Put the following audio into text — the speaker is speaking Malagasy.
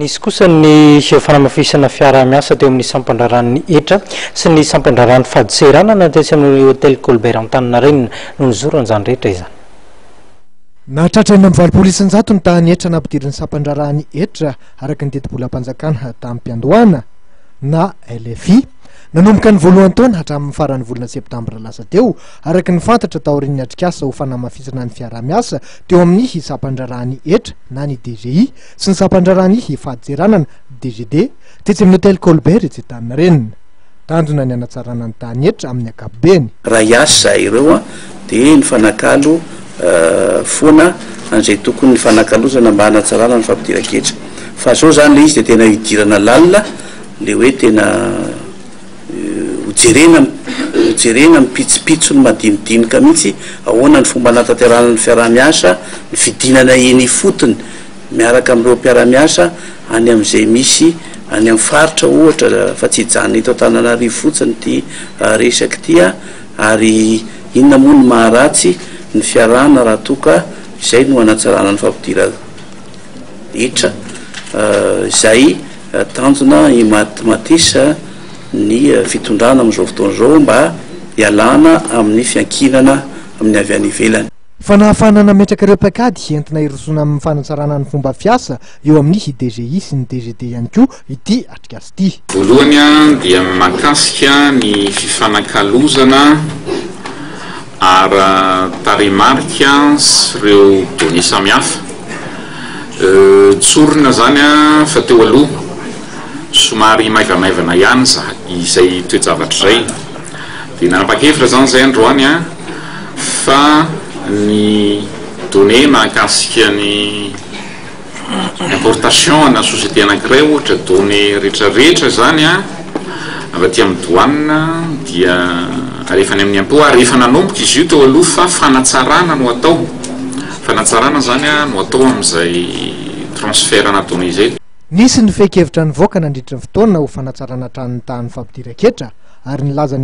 Nisy kosa ny fanamafisana fiara-miasa teo amin'ny sampandraran'ny etra sy ny sampandraran'ny faditserana natetsy amin'ny hôtel Colbert Antaninarenina no nizoran'izany rehetra izany. Nahatratra amin'ny valopolo-isan-jato ny tany etra nampidirin'ny sampandraran'ny etra araka ny teti-bolam-panjakana tamin'ny mpiandohana na LFI nanomboka ny voalohany taona hatramin'ny faran'ny volana septambra lasa teo araka ny fantatra taorian'ny atrikasa ho fanamafisana ny fiara-miasa teo amin'ny sampandraran'ny etra na ny DGI sy ny sampandraran'ny faditseranana DGD tetsy amin'ny hôtel Colbert etsy Antaninarenina. Tanjona ny anatsarana ny tany etra amin'ny ankapobeny. Raha hiasa ireo dia ny fanakalo foana an'izay tokony ny fanakalozana mba hanatsarana ny fampidiran-ketra. Fa zao zany le izy dia tena hidirana lalina le hoe tena ujerena mipitsipitso ny madinidinika mihitsy ahoana ny fomba hanatanterana ny fiara-miasa ny fidinana eny fotony miaraka amin'ireo mpiara-miasa any amin'izay misy any amin'ny faritra ohatra fa tsy hijanona eto Antananarivo fotsiny ty resaky ty ary inona moa ny maharatsy ny fiarahana raha toka izay no hanatsarana ny fampidira etra izay tanjona matisa ny fitondrana amin'izao fotoana izao mba hialana amin'ny fiankinana amin'ny avy any ivelany. Fanahafana nametraka ireo paikady entina hirosoana amin'ny fanatsarana ny fomba fiasa eo amin'ny DGI sy ny DGD ihany koa ity atrikasa ity. Voalohany dia mahakasika ny fifanakalozana ara-tarimarika sy ireo données samihafa. Tsorina zany fa teo aloha somary maivamaivana ihany izay toe-javatra izay dia nanapa-kevitra zany zay androany fa ny données mahakasika ny importation na société anankiray ohatra données rehetrarehetra zany avy aty amin'ny douane dia alefany amin'ny impôt ary efa nanomboka izy io teo aloha fa fanatsarana no atao zany no atao amin'izay transferana données izay. Nisy ny fehikevitra ny voaka nandritra ny fotoana ho fanatsarana tran'ny tany fampidiran-ketra ary nilaza